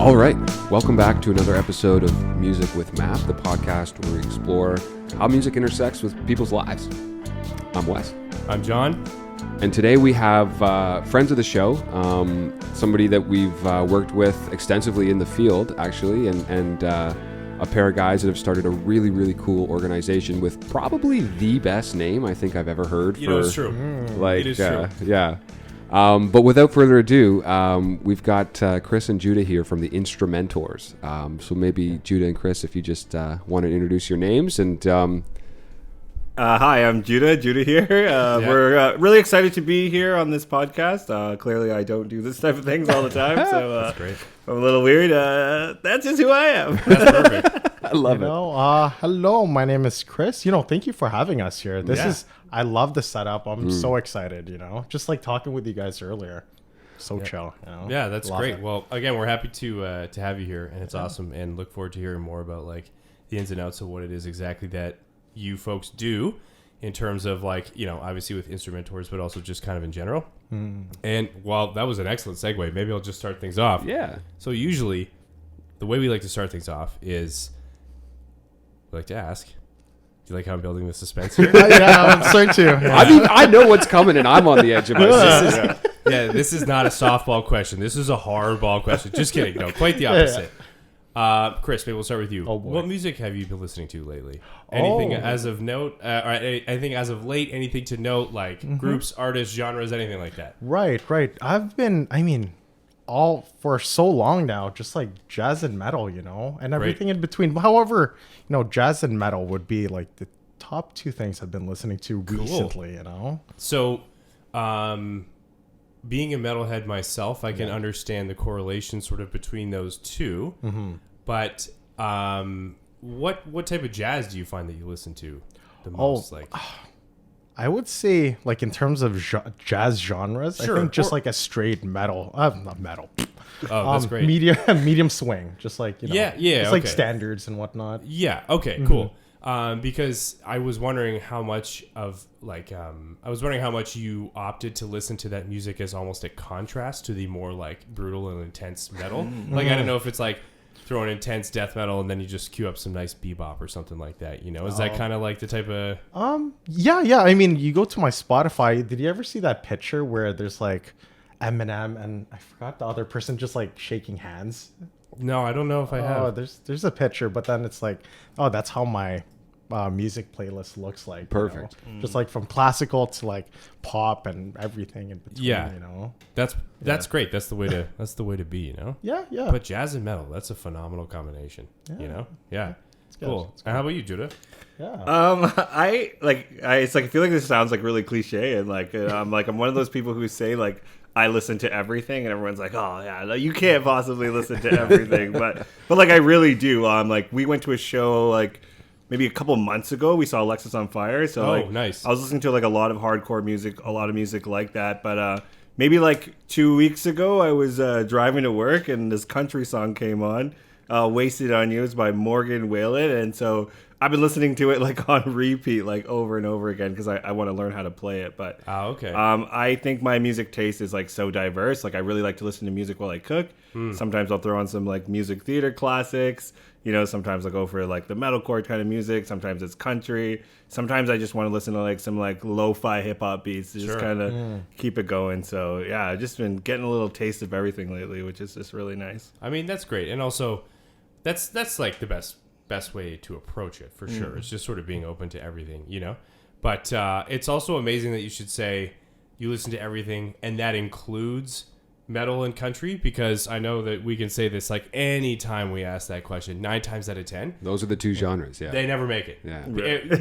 All right, welcome back to another episode of Music with Map, the podcast where we explore how music intersects with people's lives. I'm Wes. I'm John. And today we have friends of the show, somebody that we've worked with extensively in the field, actually, and a pair of guys that have started a really, really cool organization with probably the best name I think I've ever heard. It's true. Like, it is true. Yeah. But without further ado, we've got Chris and Judah here from the Instrumentors. So maybe Judah and Chris, if you just want to introduce your names and... Hi, I'm Judah. Judah here. We're really excited to be here on this podcast. Clearly, I don't do this type of things all the time, so That's great. I'm a little weird. That's just who I am. That's perfect. I love it. Hello, my name is Chris. Thank you for having us here. I love the setup. I'm so excited, just like talking with you guys earlier. So chill. Yeah, that's Love great. it. Well, again, we're happy to have you here, and it's awesome, and look forward to hearing more about like the ins and outs of what it is exactly that you folks do in terms of obviously with Instrumentors, but also just kind of in general. And while that was an excellent segue, maybe I'll just start things off. Yeah. So usually the way we like to start things off is we like to ask, do you like how I'm building the suspense here? Yeah, I'm starting to. Yeah. I mean, I know what's coming and I'm on the edge of my seat. This is not a softball question. This is a hardball question. Just kidding. No, quite the opposite. Chris, maybe we'll start with you. Oh, boy. What music have you been listening to lately? Anything as of note, or anything as of late, anything to note, like groups, artists, genres, anything like that? Right. I've been, all for so long now, just like jazz and metal, and everything in between. However, jazz and metal would be like the top two things I've been listening to recently, So, being a metalhead myself, I can understand the correlation sort of between those two. But what type of jazz do you find that you listen to the most? I would say, like, in terms of jazz genres, Sure. I think just like a straight metal, not metal. Oh, that's great. Medium swing, just like, it's like okay. standards and whatnot. Yeah. Okay. Cool. Because I was wondering how much of how much you opted to listen to that music as almost a contrast to the more like brutal and intense metal. Like, I don't know if it's like throw an intense death metal and then you just cue up some nice bebop or something like that. Is that kind of like the type of... Yeah. I mean, you go to my Spotify. Did you ever see that picture where there's like Eminem and I forgot the other person just like shaking hands? No, I don't know if I have. Oh, there's a picture, but then it's like, that's how my music playlist looks like. Perfect. Just like from classical to like pop and everything in between. Yeah. That's great. That's the way to be. Yeah. But jazz and metal, that's a phenomenal combination. Yeah. It's good. Cool. And how about you, Judah? Yeah. I feel like this sounds like really cliche, and I'm one of those people who say like I listen to everything, and everyone's like, oh yeah, you can't possibly listen to everything, but like I really do. We went to a show like maybe a couple months ago. We saw Alexis on Fire, so nice. I was listening to like a lot of hardcore music, a lot of music like that, but maybe like 2 weeks ago I was driving to work and this country song came on. Wasted on You is by Morgan Wallen, and so I've been listening to it like on repeat like over and over again because I want to learn how to play it. But okay. I think my music taste is like so diverse. Like I really like to listen to music while I cook. Sometimes I'll throw on some like music theater classics. Sometimes I'll go for like the metalcore kind of music. Sometimes it's country. Sometimes I just want to listen to like some like lo-fi hip hop beats to just kind of keep it going. So yeah, I've just been getting a little taste of everything lately, which is just really nice. I mean, that's great. And also that's like the best way to approach it for sure. It's just sort of being open to everything, But it's also amazing that you should say you listen to everything, and that includes metal and country, because I know that we can say this like any time we ask that question, 9 times out of 10 Those are the two genres, yeah. they never make it. Yeah.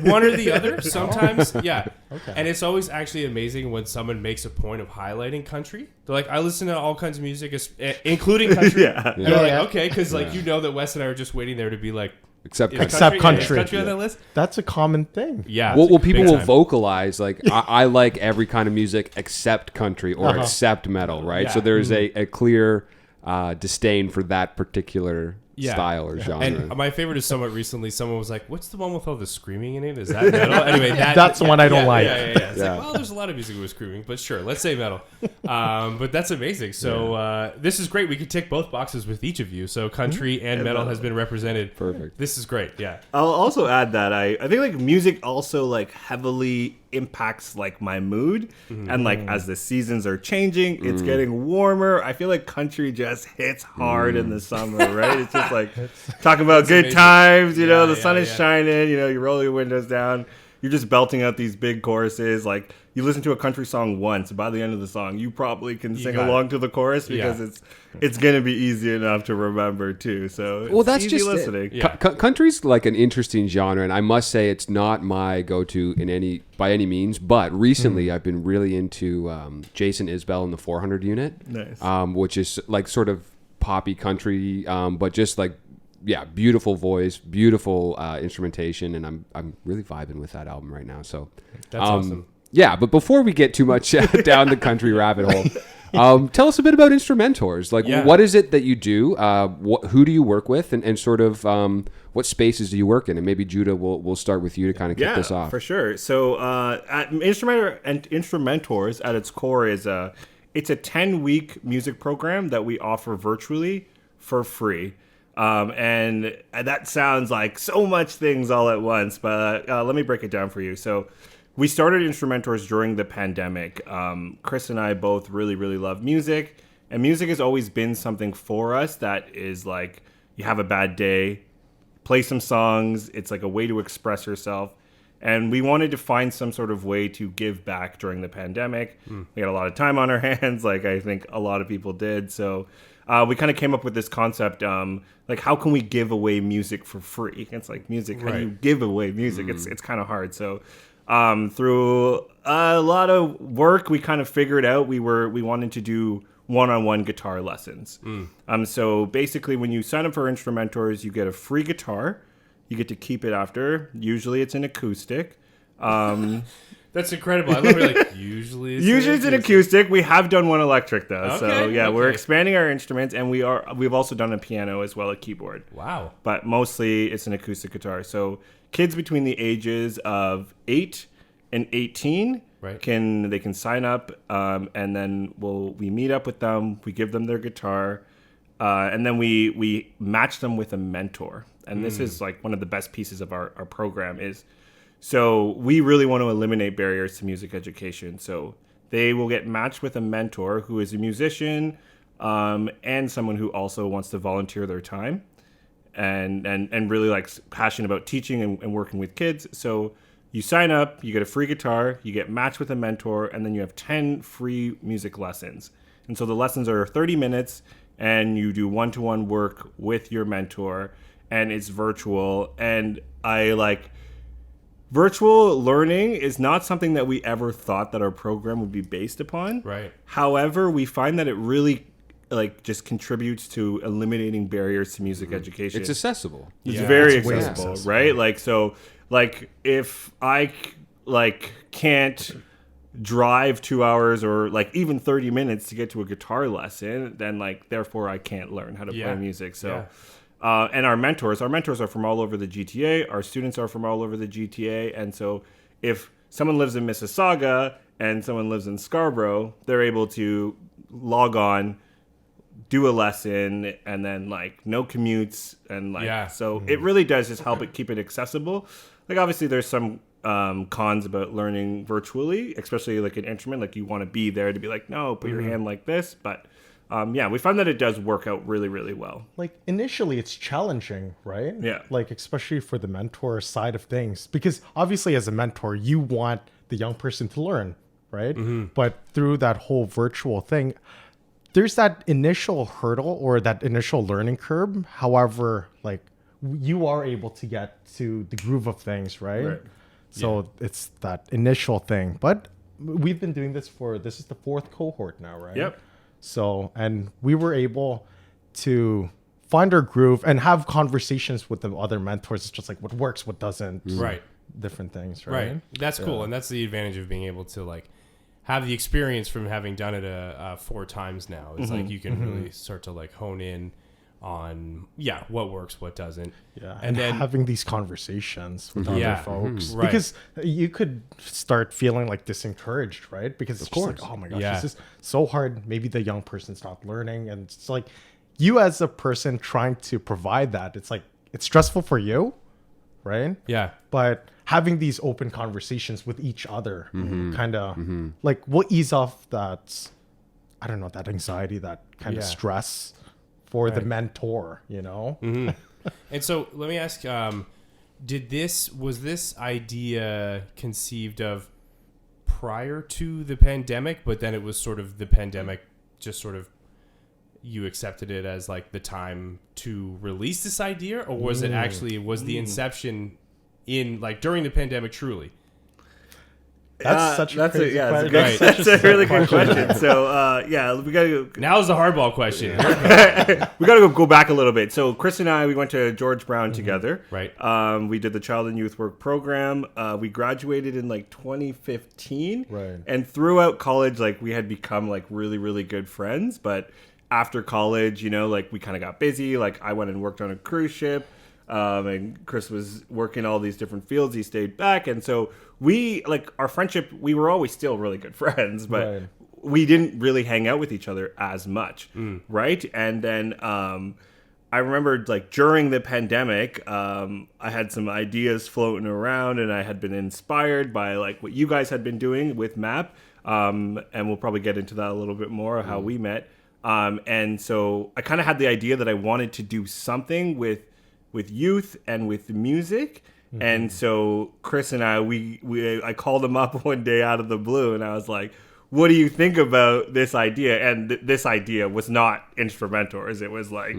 One or the other sometimes. Yeah. Okay. And it's always actually amazing when someone makes a point of highlighting country. They're like, I listen to all kinds of music, including country. Yeah. And you're like, okay, because like that Wes and I are just waiting there to be like, Except country. On that list. That's a common thing. Yeah. Well, people will time. vocalize like I like every kind of music except country or except metal, right? Yeah. So there's a clear disdain for that particular style or genre. And my favorite is somewhat recently. Someone was like, "What's the one with all the screaming in it? Is that metal?" Anyway, that's the one I don't like. It's like, well, there's a lot of music with screaming, but sure, let's say metal. But that's amazing. So this is great. We could tick both boxes with each of you. So country and metal has been represented. Perfect. This is great. Yeah. I'll also add that I think like music also like heavily impacts like my mood, and like as the seasons are changing, it's getting warmer. I feel like country just hits hard in the summer, right? It's just like talking about good amazing. times, you know, the sun is yeah. shining, you know, you roll your windows down, you're just belting out these big choruses. Like you listen to a country song once, by the end of the song, you probably can sing got along to the chorus because it's gonna be easy enough to remember too. So it's That's easy just listening. Yeah. Country's like an interesting genre, and I must say it's not my go-to by any means. But recently, I've been really into Jason Isbell and the 400 Unit, Nice. which is like sort of poppy country, but just like beautiful voice, beautiful instrumentation, and I'm really vibing with that album right now. So That's awesome. Yeah, but before we get too much down the country rabbit hole, tell us a bit about Instrumentors. Like, what is it that you do? Who do you work with? And sort of what spaces do you work in? And maybe Judah, we'll start with you to kind of kick this off. For sure. So at Instrumentors at its core is it's a 10-week music program that we offer virtually for free. And that sounds like so much things all at once, but let me break it down for you. So we started Instrumentors during the pandemic. Chris and I both really, really love music. And music has always been something for us that is like, you have a bad day, play some songs. It's like a way to express yourself. And we wanted to find some sort of way to give back during the pandemic. We had a lot of time on our hands, like I think a lot of people did. So we kind of came up with this concept, like how can we give away music for free? It's like music, how do you give away music? It's kind of hard. So through a lot of work, we kind of figured out we wanted to do one-on-one guitar lessons. So basically, when you sign up for Instrumentors, you get a free guitar. You get to keep it after. Usually, it's an acoustic. That's incredible. I love it. Like, usually it's an acoustic. We have done one electric though. Okay, So we're expanding our instruments, and we've also done a piano as well, a keyboard. Wow. But mostly it's an acoustic guitar. So kids between the ages of 8 and 18 can sign up, and then we meet up with them. We give them their guitar, and then we match them with a mentor. And this is like one of the best pieces of our program is. So we really want to eliminate barriers to music education. So they will get matched with a mentor who is a musician, and someone who also wants to volunteer their time and really like passionate about teaching and working with kids. So you sign up, you get a free guitar, you get matched with a mentor, and then you have 10 free music lessons. And so the lessons are 30 minutes, and you do one-to-one work with your mentor, and it's virtual. And virtual learning is not something that we ever thought that our program would be based upon. Right. However, we find that it really just contributes to eliminating barriers to music education. It's accessible. It's very it's way accessible, accessible. right? If I can't drive 2 hours or even 30 minutes to get to a guitar lesson, then therefore I can't learn how to play music. So and our mentors are from all over the GTA. Our students are from all over the GTA. And so if someone lives in Mississauga and someone lives in Scarborough, they're able to log on, do a lesson, and then no commutes. And so it really does just help it keep it accessible. Obviously there's some cons about learning virtually, especially an instrument. You want to be there to be no, put your hand like this. But we find that it does work out really, really well. Initially it's challenging, right? Yeah. Especially for the mentor side of things, because obviously as a mentor, you want the young person to learn, right? But through that whole virtual thing, there's that initial hurdle or that initial learning curve. However, you are able to get to the groove of things, right? So it's that initial thing. But we've been doing this is the 4th cohort now, right? Yep. So, and we were able to find our groove and have conversations with the other mentors. It's just what works, what doesn't. Right. Different things, right? Right. That's cool. And that's the advantage of being able to have the experience from having done it 4 times now. It's you can really start to hone in on what works, what doesn't. Yeah, and then having these conversations with Yeah, other folks, right. because you could start feeling like disencouraged, right? Because it's just like, oh my gosh, Yeah. this is so hard. Maybe the young person's not learning, and it's like you as a person trying to provide that. It's like it's stressful for you, right? yeah, But having these open conversations with each other, kind of like will ease off that, I don't know, that anxiety, that kind of Yeah. stress for the Right. mentor, you know? And so let me ask, was this idea conceived of prior to the pandemic, but then it was sort of the pandemic just sort of you accepted it as like the time to release this idea, or was it actually the inception in like during the pandemic truly? That's such a crazy question. Right. That's a really good question. So we gotta Now's the hardball question. go back a little bit. So Chris and I, we went to George Brown together. Right. We did the Child and Youth Work Program. We graduated in like 2015. Right. And throughout college, like we had become like really, really good friends. But after college, like we kind of got busy. Like I went and worked on a cruise ship. And Chris was working all these different fields. He stayed back. And so we, like our friendship, we were always still really good friends, but Right. we didn't really hang out with each other as much. Right. And then I remembered like during the pandemic, I had some ideas floating around and I had been inspired by like what you guys had been doing with MAP. And we'll probably get into that a little bit more, how we met. And so I kind of had the idea that I wanted to do something with youth and with music. And so Chris and I called him up one day out of the blue and I was like, what do you think about this idea? And this idea was not Instrumentors. It was like,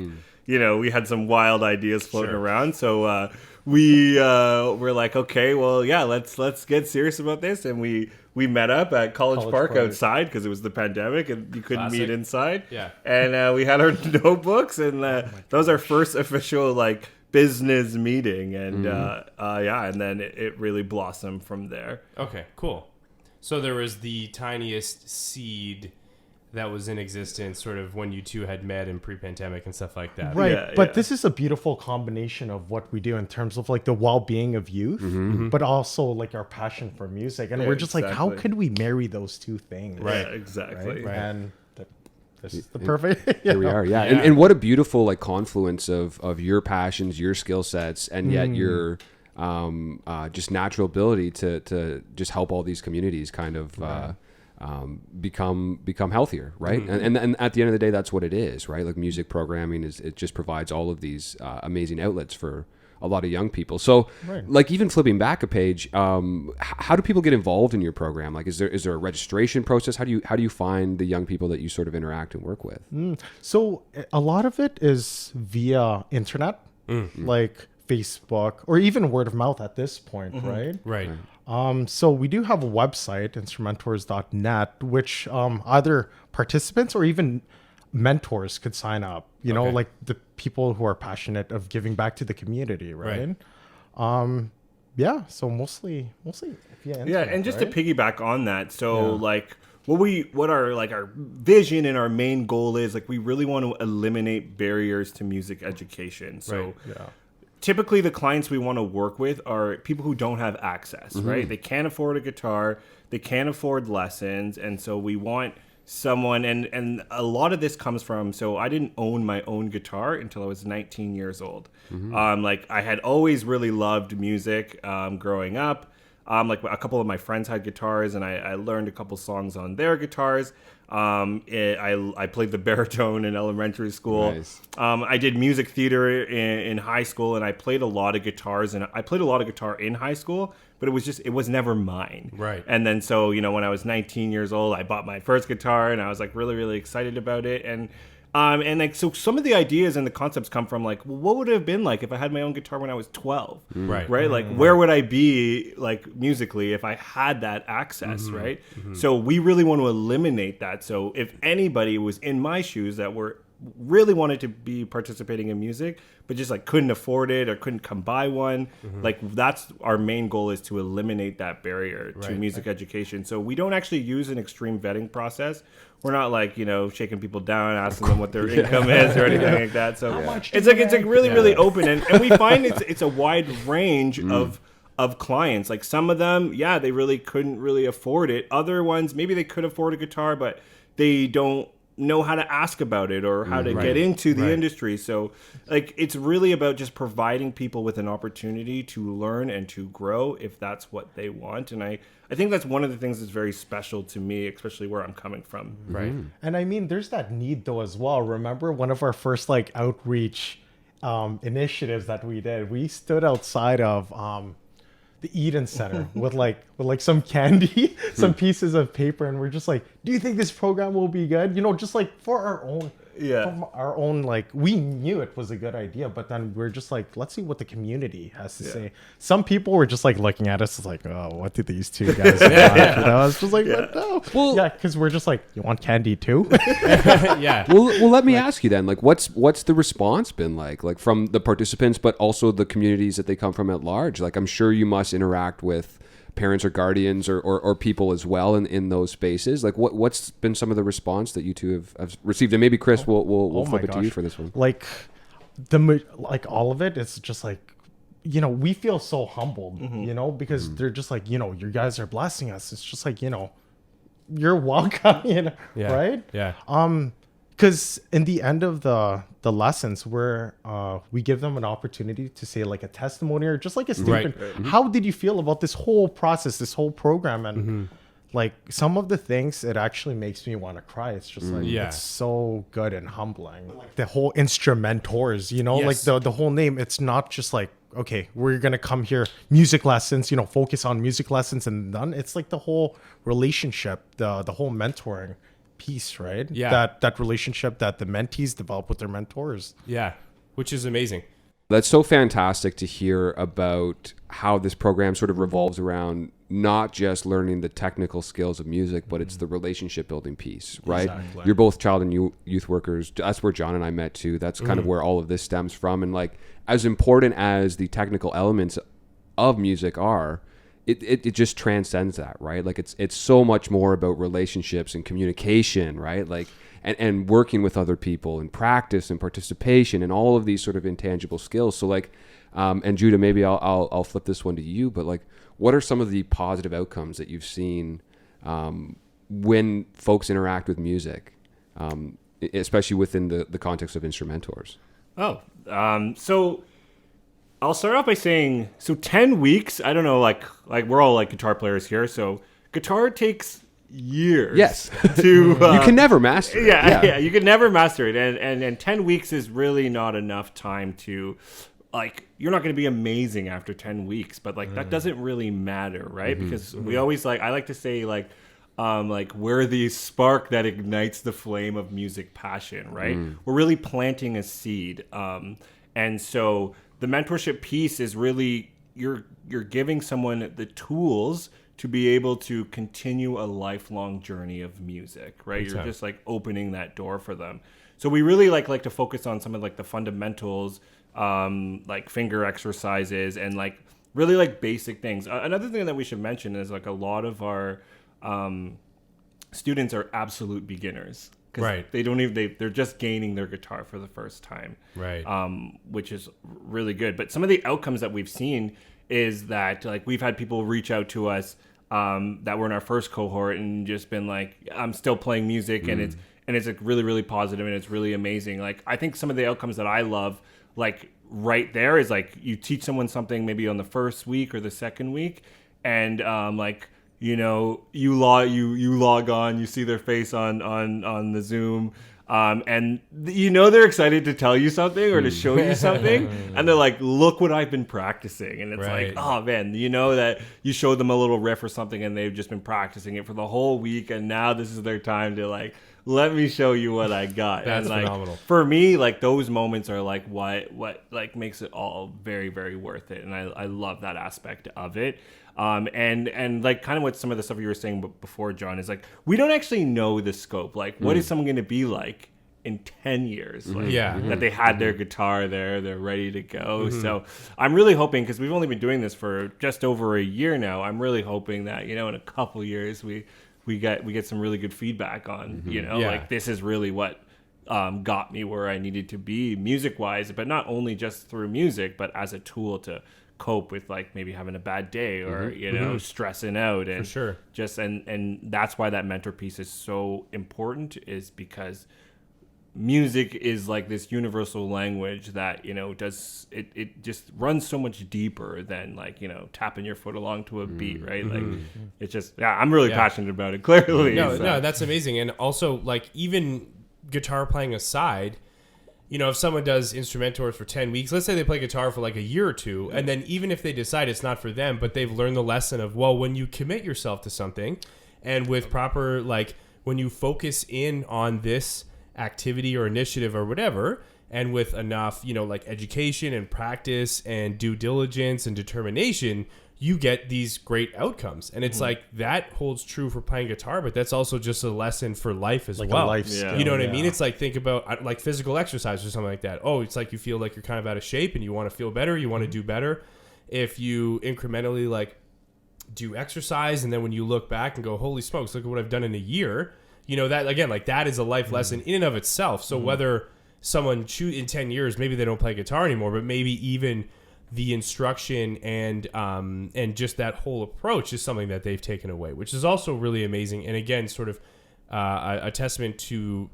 we had some wild ideas floating around. So we were like, okay, well, yeah, let's get serious about this. And we met up at College Park outside because it was the pandemic and you couldn't meet inside. Yeah. And we had our notebooks and that was our first official like business meeting. And and then it really blossomed from there. Okay, cool. So there was the tiniest seed that was in existence sort of when you two had met in pre-pandemic and stuff like that. Right. Yeah, but yeah. this is a beautiful combination of what we do in terms of like the well-being of youth, but also like our passion for music. And Yeah, we're just like, how exactly. could we marry those two things? Right. Yeah, exactly. Right. And this is the perfect. Here we are, yeah. Yeah. And what a beautiful like confluence of your passions, your skill sets, and yet your just natural ability to just help all these communities kind of become healthier, right? And at the end of the day, that's what it is, right? Like music programming it just provides all of these amazing outlets for a lot of young people. So like even flipping back a page, how do people get involved in your program? Like is there a registration process? How do you find the young people that you sort of interact and work with? So a lot of it is via internet, like Facebook or even word of mouth at this point, right? Right. So we do have a website, instrumentors.net, which either participants or even mentors could sign up, know, Okay. like the people who are passionate of giving back to the community, right? So mostly via internet, Yeah, and just right? to piggyback on that, so like what our vision and our main goal is, like we really want to eliminate barriers to music education. So typically the clients we want to work with are people who don't have access, right? They can't afford a guitar, they can't afford lessons, and so we want someone, and a lot of this comes from, so I didn't own my own guitar until I was 19 years old. Like I had always really loved music growing up. Like a couple of my friends had guitars and I learned a couple songs on their guitars. I played the baritone in elementary school. Nice. I did music theater in high school and I played a lot of guitars, and I played a lot of guitar in high school, but it was never mine. Right. And then so, when I was 19 years old, I bought my first guitar and I was like really, really excited about it. And like, so some of the ideas and the concepts come from like, well, what would it have been like if I had my own guitar when I was 12? Right. Right. Like, where would I be like musically if I had that access? Right. So we really want to eliminate that. So if anybody was in my shoes that were really wanted to be participating in music, but just like couldn't afford it or couldn't come by one. Like that's our main goal, is to eliminate that barrier to music education. So we don't actually use an extreme vetting process. We're not like, shaking people down, asking them what their income is or anything like that. So it's like really open. And we find it's a wide range of clients. Like some of them, they really couldn't really afford it. Other ones, maybe they could afford a guitar, but they don't know how to ask about it or how to get into the industry. So like it's really about just providing people with an opportunity to learn and to grow if that's what they want. And I think that's one of the things that's very special to me, especially where I'm coming from. Right. And I mean, there's that need though as well. Remember one of our first like outreach initiatives that we did, we stood outside of the Eden Center with some candy, some pieces of paper, and we're just like, do you think this program will be good? Just like for our own, from our own, like we knew it was a good idea, but then we're just like, let's see what the community has to say. Some people were just like looking at us like, oh, what did these two guys want? I was just like, what? No. Well, because we're just like, you want candy too? Well, let me ask you then, like, what's the response been like from the participants, but also the communities that they come from at large? Like, I'm sure you must interact with parents or guardians or people as well in those spaces. Like what's been some of the response that you two have received? And maybe Chris, we'll flip it to you for this one. Like all of it, it's just like, we feel so humbled, because they're just like, you guys are blessing us. It's just like, you're welcome, right? Yeah. Because in the end of the lessons, we give them an opportunity to say like a testimony or just like a statement. Right. How did you feel about this whole process, this whole program? And like some of the things, it actually makes me want to cry. It's just like, it's so good and humbling. Like the whole Instrumentors, like the whole name, it's not just like, okay, we're going to come here, music lessons, focus on music lessons and done. It's like the whole relationship, the whole mentoring piece, right? Yeah. That relationship that the mentees develop with their mentors. Yeah, which is amazing. That's so fantastic to hear about how this program sort of revolves around not just learning the technical skills of music, but it's the relationship building piece, right? Exactly. You're both child and youth workers. That's where John and I met too. That's kind of where all of this stems from. And like, as important as the technical elements of music are, it just transcends that, right? Like it's so much more about relationships and communication, right? Like and working with other people and practice and participation and all of these sort of intangible skills. So like, and Judah, maybe I'll flip this one to you, but like, what are some of the positive outcomes that you've seen when folks interact with music, especially within the context of Instrumentors? So I'll start off by saying, 10 weeks, I don't know, like we're all like guitar players here, so guitar takes years. Yes. To you can never master it. Yeah, you can never master it. And 10 weeks is really not enough time to, like, you're not going to be amazing after 10 weeks, but like that doesn't really matter, right? Because we always I like to say we're the spark that ignites the flame of music passion, right? We're really planting a seed. And so the mentorship piece is really you're giving someone the tools to be able to continue a lifelong journey of music, right? Exactly. You're just like opening that door for them. So we really like to focus on some of like the fundamentals, like finger exercises and like really like basic things. Another thing that we should mention is like a lot of our students are absolute beginners. Right. They're just gaining their guitar for the first time. Right. Which is really good. But some of the outcomes that we've seen is that like we've had people reach out to us that were in our first cohort and just been like, I'm still playing music and it's like really, really positive and it's really amazing. Like I think some of the outcomes that I love, like right there is like you teach someone something maybe on the first week or the second week and you log on, you see their face on the Zoom, and they're excited to tell you something or to show you something, and they're like, "Look what I've been practicing," and it's like, "Oh man, that you showed them a little riff or something, and they've just been practicing it for the whole week, and now this is their time to like." Let me show you what I got. That's and, like, phenomenal. For me, like those moments are like what like makes it all very, very worth it, and I love that aspect of it. And like kind of what some of the stuff you were saying before, John, is like we don't actually know the scope. Like, what is someone going to be like in 10 years. Like, Yeah. that they had their guitar there, they're ready to go. So I'm really hoping, because we've only been doing this for just over a year now, I'm really hoping that, you know, in a couple years we get some really good feedback on, you know, like this is really what got me where I needed to be music wise, but not only just through music, but as a tool to cope with like maybe having a bad day or you know stressing out. And For sure. just and that's why that mentor piece is so important, is because music is like this universal language that, you know, does it just runs so much deeper than like, you know, tapping your foot along to a beat, right? Like it's just I'm really passionate about it, clearly. No, so. no, that's amazing. And also, like, even guitar playing aside, you know, if someone does Instrumentors for 10 weeks, let's say they play guitar for like a year or two, and then even if they decide it's not for them, but they've learned the lesson of, well, when you commit yourself to something and with proper, like, when you focus in on this activity or initiative or whatever, and with enough, you know, like education and practice and due diligence and determination, you get these great outcomes. And it's like that holds true for playing guitar, but that's also just a lesson for life as Like well. a life skill. You know what I mean? It's like, think about like physical exercise or something like that. Oh, it's like you feel like you're kind of out of shape and you want to feel better, you want to do better. If you incrementally like do exercise, and then when you look back and go, holy smokes, look at what I've done in a year, you know, that again, like that is a life lesson in and of itself. So whether someone in 10 years, maybe they don't play guitar anymore, but maybe even the instruction and just that whole approach is something that they've taken away, which is also really amazing. And again, sort of a testament to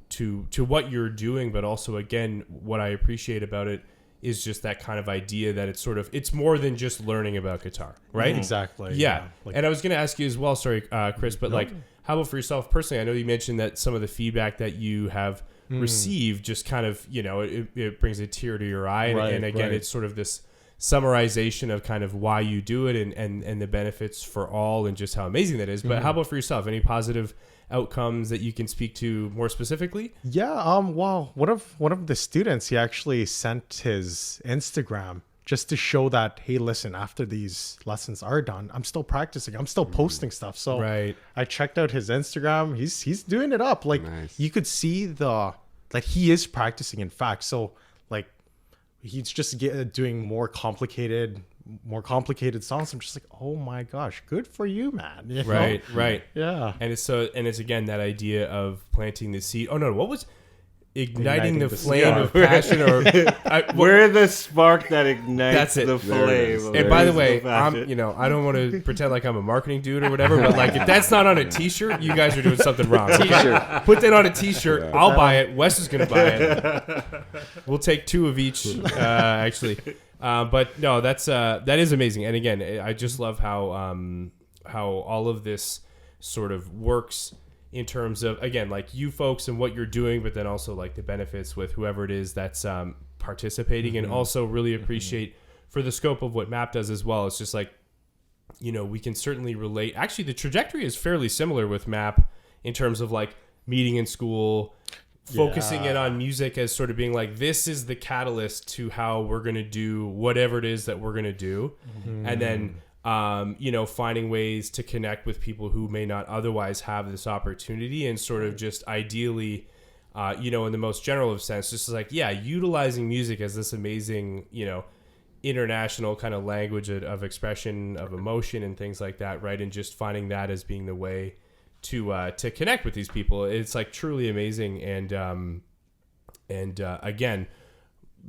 what you're doing, but also again, what I appreciate about it is just that kind of idea that it's more than just learning about guitar, right? Exactly. Yeah. Like, And I was going to ask you as well, sorry, Chris, but like, how about for yourself personally? I know you mentioned that some of the feedback that you have received just kind of, you know, it brings a tear to your eye. And again, it's sort of this summarization of kind of why you do it and the benefits for all and just how amazing that is. But how about for yourself? Any positive outcomes that you can speak to more specifically? Yeah. Well, one of the students, he actually sent his Instagram just to show that, hey, listen, after these lessons are done, I'm still practicing. I'm still posting stuff. So I checked out his Instagram. He's doing it up. Like you could see that he is practicing, in fact. So like he's just doing more complicated songs. I'm just like, oh my gosh, good for you, man. You know? Right. Yeah. And it's again that idea of planting the seed. Oh no, what was igniting the flame of passion? Or we're the spark that ignites that's it. The flame. And by the way, I don't want to pretend like I'm a marketing dude or whatever, but like if that's not on a t-shirt, you guys are doing something wrong. T-shirt. Put that on a t-shirt. I'll buy it. Wes is going to buy it. We'll take 2 of each, actually. But no, that is amazing. And again, I just love how all of this sort of works in terms of, again, like you folks and what you're doing, but then also like the benefits with whoever it is that's participating, and also really appreciate for the scope of what MAP does as well. It's just like, you know, we can certainly relate. Actually, the trajectory is fairly similar with MAP in terms of like meeting in school, focusing in on music as sort of being like, this is the catalyst to how we're going to do whatever it is that we're going to do. And then, you know, finding ways to connect with people who may not otherwise have this opportunity, and sort of just ideally, you know, in the most general of sense, just like, utilizing music as this amazing, you know, international kind of language of expression of emotion and things like that. Right. And just finding that as being the way to connect with these people. It's like truly amazing. And again,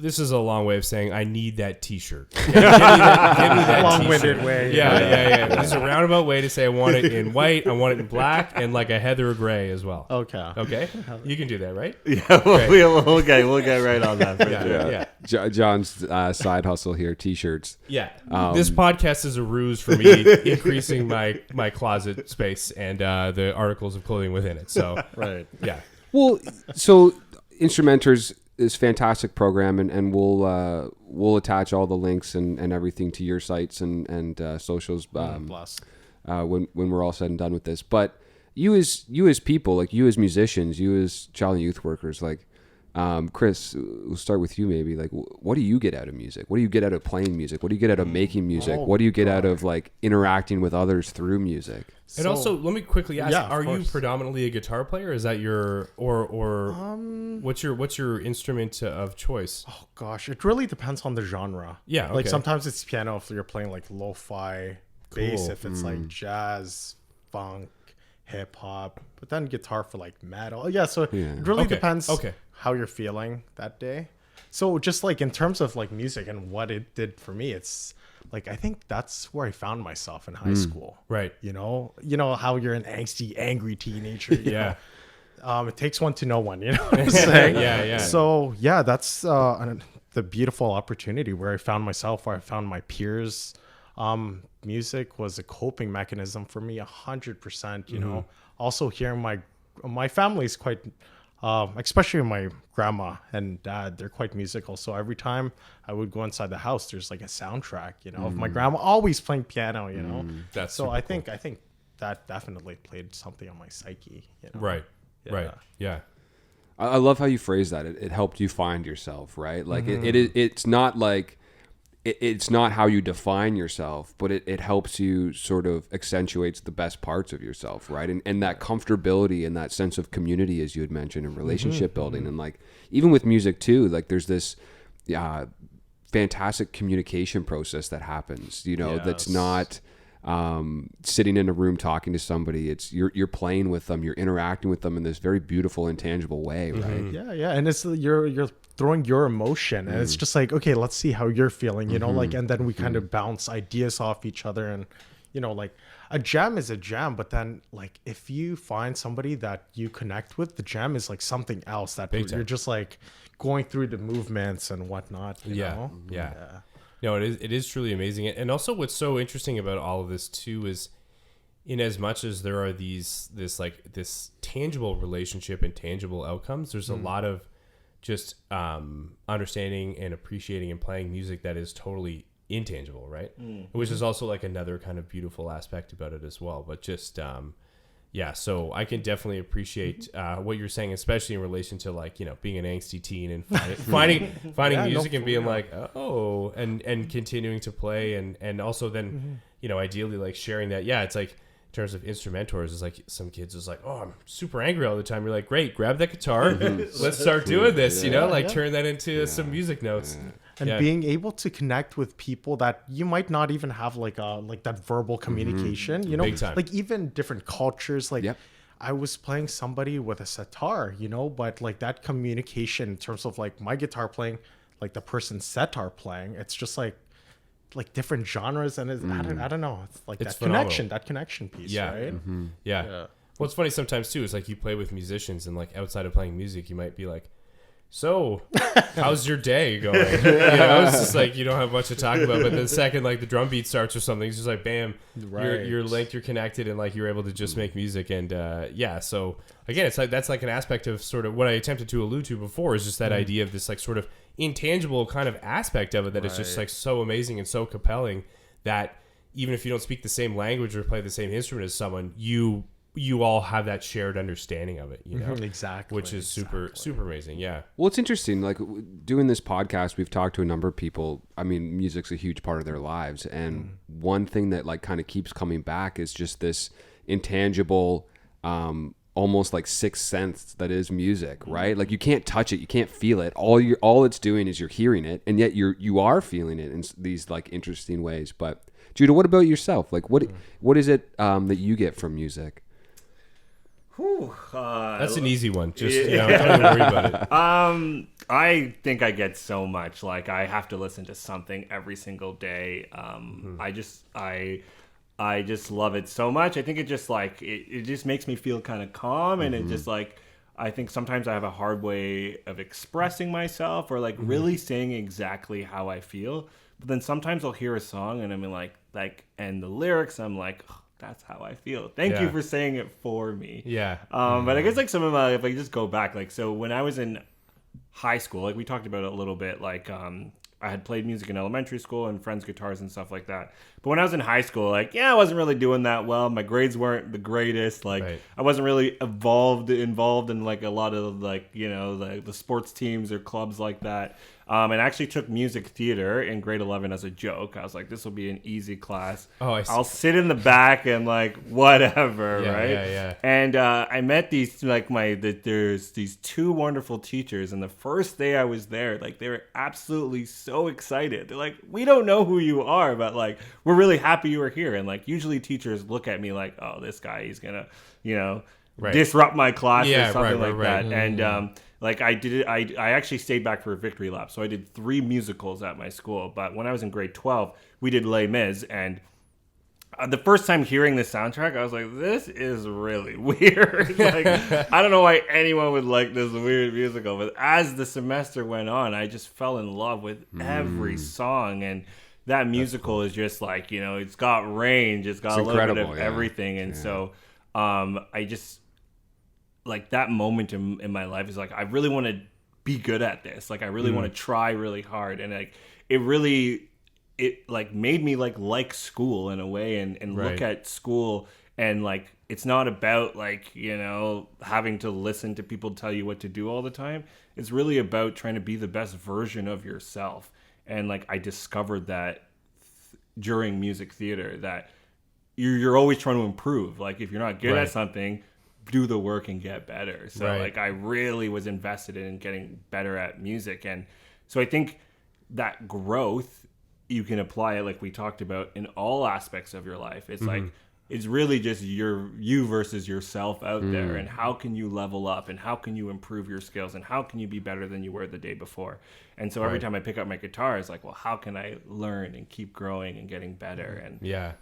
this is a long way of saying I need that t-shirt. Give me that long-winded t-shirt. way. Yeah. This is a roundabout way to say I want it in white, I want it in black, and like a heather gray as well. Okay. You can do that, right? Yeah, we'll get right on that. Yeah. John's side hustle here, t-shirts. Yeah. This podcast is a ruse for me increasing my closet space and the articles of clothing within it. So yeah. Well, so Instrumentors is a fantastic program, and we'll attach all the links and everything to your sites and socials when we're all said and done with this. But you as people, like you as musicians, you as child and youth workers, like Chris, we'll start with you maybe. Like, what do you get out of music? What do you get out of playing music? What do you get out of making music? Oh, what do you get out God. of like interacting with others through music? And also, let me quickly ask: Yeah, of are you course. predominantly a guitar player? Is that your or what's your instrument of choice? Oh gosh, it really depends on the genre. Yeah, like okay. sometimes it's piano if you're playing like lo-fi, bass Cool. if it's like jazz, funk, hip hop, but then guitar for like metal. Yeah, so it really Okay, depends okay. how you're feeling that day. So just like in terms of like music and what it did for me, it's like I think that's where I found myself in high school. Right. You know how you're an angsty, angry teenager. you Yeah. know? It takes one to know one, you know what I'm saying? Yeah. So yeah, that's the beautiful opportunity where I found myself, where I found my peers. Music was a coping mechanism for me, 100%. You know, also hearing my family's quite, especially my grandma and dad, they're quite musical. So every time I would go inside the house, there's like a soundtrack. You know, of my grandma always playing piano. You know, That's so super I cool. think that definitely played something on my psyche. You know? Right. Yeah. Right. Yeah. I love how you phrase that. It helped you find yourself, right? Like it's not like it's not how you define yourself, but it helps you sort of accentuates the best parts of yourself, right? And that comfortability and that sense of community, as you had mentioned, and relationship building, and like even with music too, like there's this fantastic communication process that happens. You know, that's Yes. not sitting in a room talking to somebody. It's you're playing with them, you're interacting with them in this very beautiful, intangible way, right? Yeah, and it's you're throwing your emotion, and it's just like, okay, let's see how you're feeling, you know, like, and then we kind of bounce ideas off each other, and you know, like a jam is a jam, but then like if you find somebody that you connect with, the jam is like something else that Big time. you're just like going through the movements and whatnot. You know? Yeah. No, it is truly amazing. And also what's so interesting about all of this too is in as much as there are this tangible relationship and tangible outcomes, there's a lot of just understanding and appreciating and playing music that is totally intangible, right? Which is also like another kind of beautiful aspect about it as well. But just so I can definitely appreciate what you're saying, especially in relation to like, you know, being an angsty teen and finding Yeah, no, music and for being real. like, oh, and continuing to play and also then, you know, ideally like sharing that. Yeah, it's like in terms of Instrumentors, it's like some kids is like, oh, I'm super angry all the time. You're like, great, grab that guitar, let's start doing this. You know, like turn that into some music notes. And Yeah. being able to connect with people that you might not even have like that verbal communication, you know, Big time. like even different cultures. Like Yep. I was playing somebody with a sitar, you know, but like that communication in terms of like my guitar playing, like the person's sitar playing, it's just like different genres, and I don't know, it's like It's that phenomenal. connection piece, Yeah. right? Yeah. Yeah. Well, it's funny sometimes too. It's like you play with musicians, and like outside of playing music, you might be like, "So, how's your day going?" You know, it's just like you don't have much to talk about. But the second like the drum beat starts or something, it's just like, bam, Right. you're linked, you're connected, and like you're able to just make music. And so again, it's like that's like an aspect of sort of what I attempted to allude to before is just that idea of this like sort of intangible kind of aspect of it that is just like so amazing and so compelling that even if you don't speak the same language or play the same instrument as someone, you all have that shared understanding of it, you know, Exactly. which is super amazing. Yeah. Well, it's interesting. Like doing this podcast, we've talked to a number of people. I mean, music's a huge part of their lives, and one thing that like kind of keeps coming back is just this intangible, almost like sixth sense that is music, right? Like you can't touch it, you can't feel it. All it's doing is you're hearing it, and yet you are feeling it in these like interesting ways. But Judah, what about yourself? Like what is it that you get from music? That's an easy one. Just don't even worry about it. I think I get so much. Like I have to listen to something every single day. I just love it so much. I think it just like it just makes me feel kind of calm, and it just like I think sometimes I have a hard way of expressing myself or like really saying exactly how I feel. But then sometimes I'll hear a song and I'm like and the lyrics I'm like, oh, that's how I feel. Thank you Yeah. for saying it for me. Yeah. But I guess like some of my, if I just go back, like, so when I was in high school, like we talked about it a little bit, like I had played music in elementary school and friends' guitars and stuff like that. But when I was in high school, like, I wasn't really doing that well. My grades weren't the greatest. Like, Right. I wasn't really involved in like a lot of like, the sports teams or clubs like that. And I actually took music theater in grade 11 as a joke. I was like, this will be an easy class. Oh, I see. I'll sit in the back and like whatever, Yeah, right? yeah. And I met these like there's these two wonderful teachers, and the first day I was there, like they were absolutely so excited. They're like, we don't know who you are, but like we're really happy you were here. And like usually teachers look at me like, oh, this guy, he's gonna, Right. disrupt my class Yeah, or something right, like right. that. And like I did it, I actually stayed back for a victory lap. So I did 3 musicals at my school. But when I was in grade 12, we did Les Mis, and the first time hearing the soundtrack, I was like, this is really weird. Like, I don't know why anyone would like this weird musical. But as the semester went on, I just fell in love with every song. And that musical is just like, it's got range. It's got a little bit of everything. And so I just, like, that moment in my life is like, I really want to be good at this. Like, I really want to try really hard. And like, it like made me like school in a way and look at school, and like it's not about like having to listen to people tell you what to do all the time. It's really about trying to be the best version of yourself. And like I discovered that during music theater, that you're always trying to improve. Like if you're not good at something, do the work and get better. So like I really was invested in getting better at music. And so I think that growth, you can apply it, like we talked about, in all aspects of your life. It's like, it's really just you versus yourself out there, and how can you level up, and how can you improve your skills, and how can you be better than you were the day before. And so every time I pick up my guitar, it's like, well, how can I learn and keep growing and getting better?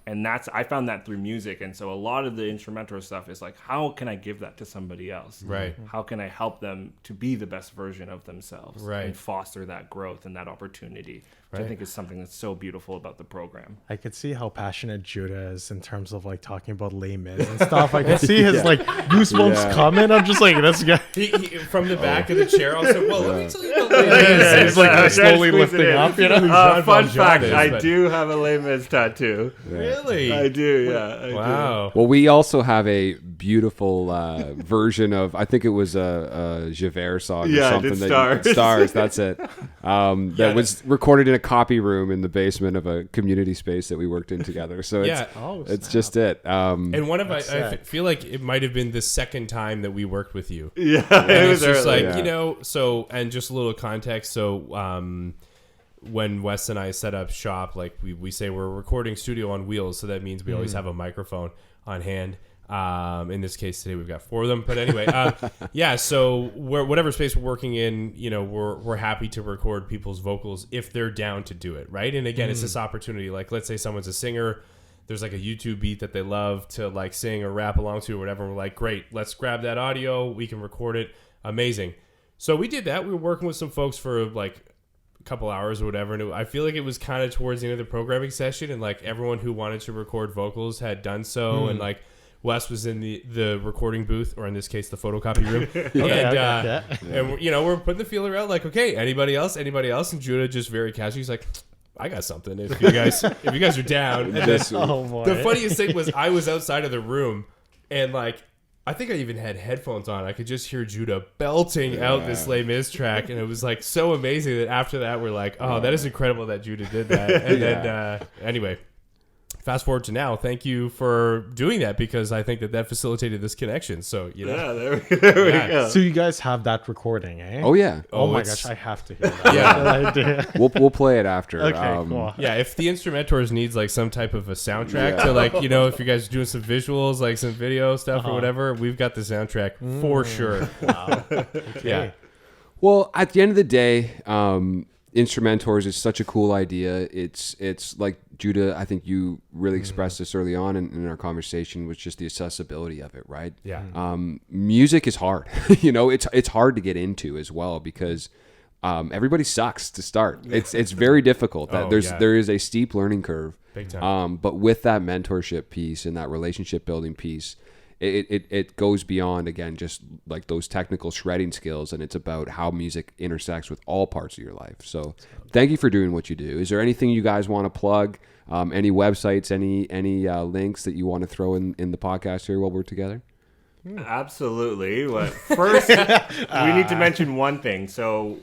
And I found that through music. And so a lot of the instrumental stuff is like, how can I give that to somebody else? Right. How can I help them to be the best version of themselves and foster that growth and that opportunity, which I think is something that's so beautiful about the program. I could see how passionate Judah is in terms of like talking about Les Mis and stuff. I can see his like goosebumps coming. I'm just like, this guy. He from the back of the chair also, well, let me tell you about Les Mis. He's like slowly lifting up, Fun fact, I do have a Les Mis tattoo. Really? I do, I Wow. Well, we also have a beautiful version of, I think it was a Javert song or something. Stars, that's it. That was recorded in a copy room in the basement of a community space that we worked in together. So it's just it. And one of I feel like it might have been the second time that we worked with you. Yeah. And it's just like, so, and just a little context. So, when Wes and I set up shop, like we say we're a recording studio on wheels. So that means we always have a microphone on hand. In this case today we've got 4 of them, but anyway, so whatever space we're working in, we're happy to record people's vocals if they're down to do it, right? And again, it's this opportunity, like let's say someone's a singer, there's like a YouTube beat that they love to like sing or rap along to or whatever. We're like, great, let's grab that audio, we can record it. Amazing. So we did that. We were working with some folks for like a couple hours or whatever, and I feel like it was kind of towards the end of the programming session, and like everyone who wanted to record vocals had done so, and like Wes was in the recording booth, or in this case, the photocopy room. And we're putting the feeler out, like, okay, anybody else? And Judah just very casually, he's like, I got something if you guys are down. And then, the funniest thing was I was outside of the room, and like I think I even had headphones on. I could just hear Judah belting out this Les Mis track, and it was like so amazing that after that we're like, oh, that is incredible that Judah did that. And then anyway. Fast forward to now, thank you for doing that, because I think that facilitated this connection. So, there we go. So you guys have that recording, eh? Oh, yeah. Oh my gosh, I have to hear that. Yeah. We'll play it after. Okay, cool. Yeah, if the Instrumentors needs like some type of a soundtrack to like, if you guys are doing some visuals, like some video stuff or whatever, we've got the soundtrack for sure. Wow. Okay. Yeah. Well, at the end of the day, Instrumentors is such a cool idea. It's like Judah, I think you really expressed this early on in our conversation, was just the accessibility of it, right? Yeah. Music is hard. It's hard to get into as well, because everybody sucks to start. It's very difficult. There is a steep learning curve. Big time. But with that mentorship piece and that relationship building piece, it goes beyond, again, just like those technical shredding skills, and it's about how music intersects with all parts of your life. So thank you for doing what you do. Is there anything you guys want to plug? Any websites, any links that you want to throw in the podcast here while we're together? Absolutely. But first, we need to mention one thing. So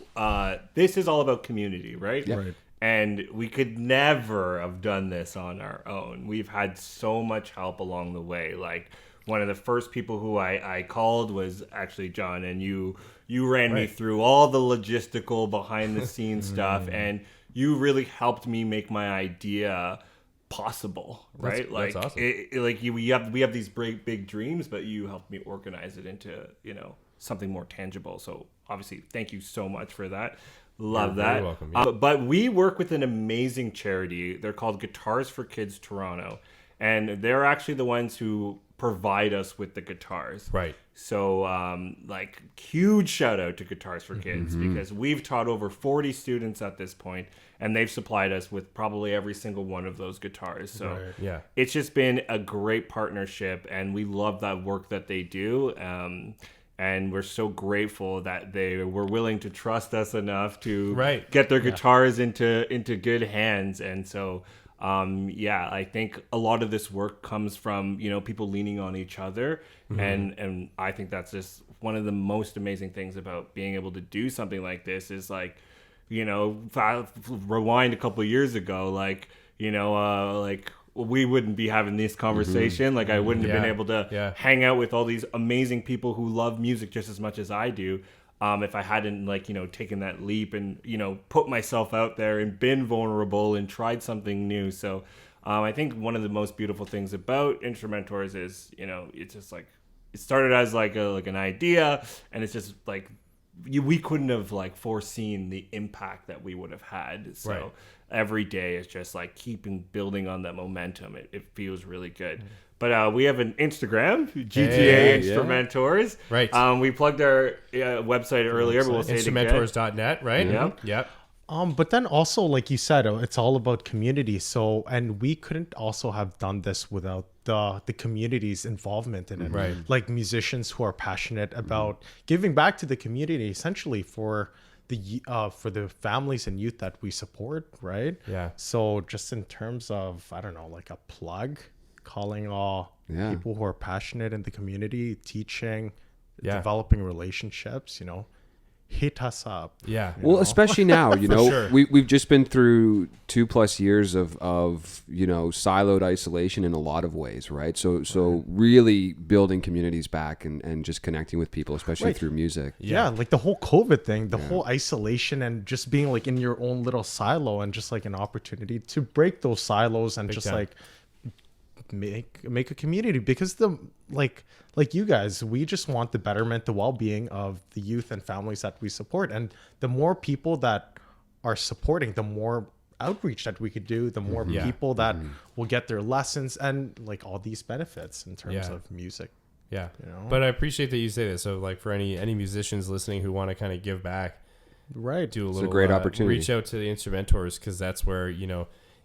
this is all about community, right? Yep. Right. And we could never have done this on our own. We've had so much help along the way. Like, one of the first people who I called was actually John, and you ran me through all the logistical behind the scenes stuff, and you really helped me make my idea possible, right? That's awesome. We have these big dreams, but you helped me organize it into, something more tangible. So obviously, thank you so much for that. Love You're that. very welcome, yeah. But we work with an amazing charity. They're called Guitars for Kids Toronto, and they're actually the ones who provide us with the guitars. Right. So, huge shout out to Guitars for Kids, because we've taught over 40 students at this point, and they've supplied us with probably every single one of those guitars. So Yeah. it's just been a great partnership, and we love that work that they do. And we're so grateful that they were willing to trust us enough to get their guitars into good hands. And so, I think a lot of this work comes from, people leaning on each other. And I think that's just one of the most amazing things about being able to do something like this is rewind a couple of years ago, we wouldn't be having this conversation. I wouldn't have been able to hang out with all these amazing people who love music just as much as I do. If I hadn't taken that leap and, put myself out there and been vulnerable and tried something new. So I think one of the most beautiful things about Instrumentors is, it's just it started as an idea, and it's just we couldn't have foreseen the impact that we would have had. So every day is just keeping building on that momentum. It feels really good. But we have an Instagram, GTA Instrumentors. Right. We plugged our website earlier, but we'll say it again. Instrumentors.net, right? Yep. But then also, like you said, it's all about community. So, and we couldn't also have done this without the community's involvement in it. Right. Like musicians who are passionate about giving back to the community, essentially for the families and youth that we support, right? Yeah. So just in terms of, I don't know, a plug, calling all people who are passionate in the community, teaching, developing relationships, hit us up. Yeah. Well, especially now, sure. we've just been through 2+ years of siloed isolation in a lot of ways, right? So really building communities back and just connecting with people, especially through music. Yeah, the whole COVID thing, the whole isolation and just being in your own little silo, and just an opportunity to break those silos and just time. make a community, because like you guys, we just want the betterment, the well-being of the youth and families that we support. And the more people that are supporting, the more outreach that we could do, the more people that will get their lessons and all these benefits in terms of music. Yeah. But I appreciate that you say this. So for any musicians listening who want to kind of give back, right, do a little, it's a great opportunity. Reach out to the Instrumentors, because that's where,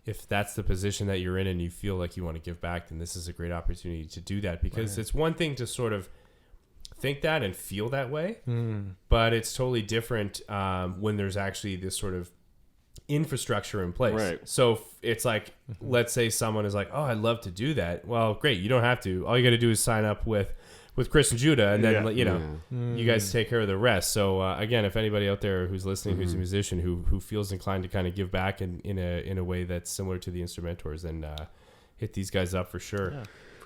if that's the position that you're in and you feel like you want to give back, then this is a great opportunity to do that, because it's one thing to sort of think that and feel that way, but it's totally different when there's actually this sort of infrastructure in place. Right. So it's let's say someone is oh, I'd love to do that. Well, great. You don't have to. All you got to do is sign up with Chris and Judah, and then you guys take care of the rest. So again, if anybody out there who's listening, who's a musician who feels inclined to kind of give back in a way that's similar to the Instrumentors, then hit these guys up for sure.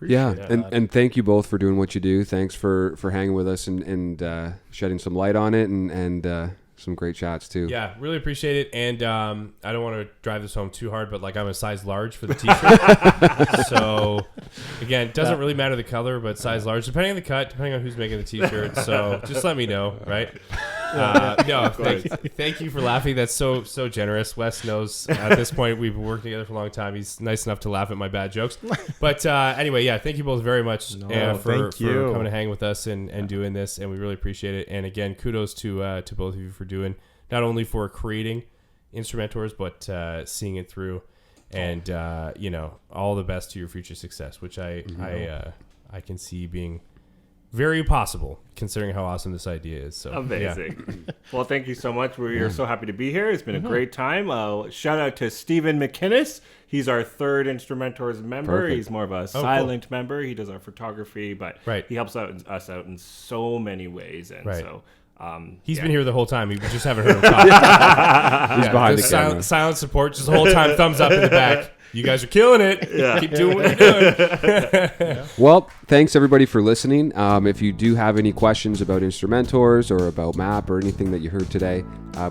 And thank you both for doing what you do. Thanks for hanging with us and shedding some light on it and some great chats too. Yeah, really appreciate it. And I don't want to drive this home too hard, but I'm a size large for the t-shirt. So again, it doesn't really matter the color, but size large, depending on the cut, depending on who's making the t-shirt. So just let me know, right? Thank you for laughing. That's so generous. Wes knows at this point we've been working together for a long time. He's nice enough to laugh at my bad jokes. But anyway, thank you both very much for coming to hang with us and doing this, and we really appreciate it. And again, kudos to both of you for doing, not only for creating Instrumentors, but seeing it through, and all the best to your future success, which I I can see being very possible, considering how awesome this idea is. So amazing. Well, thank you so much. We are so happy to be here. It's been a great time. Shout out to Stephen McInnes. He's our third Instrumentors member. Perfect. He's more of a silent member. He does our photography, but he helps us out in so many ways. And so he's been here the whole time. We just haven't heard him talk. He's behind the camera. Silent support, just the whole time, thumbs up in the back. You guys are killing it. Keep doing what you're doing. Well, thanks everybody for listening. If you do have any questions about Instrumentors or about MAP or anything that you heard today,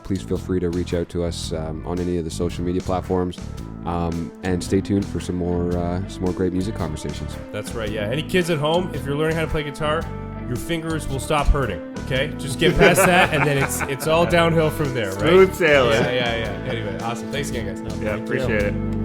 please feel free to reach out to us on any of the social media platforms. And stay tuned for some more great music conversations. That's right. Yeah. Any kids at home, if you're learning how to play guitar, your fingers will stop hurting. Okay, just get past that, and then it's all downhill from there. Right? Smooth sailing. Yeah. Anyway, awesome. Thanks again, guys. Yeah, appreciate it.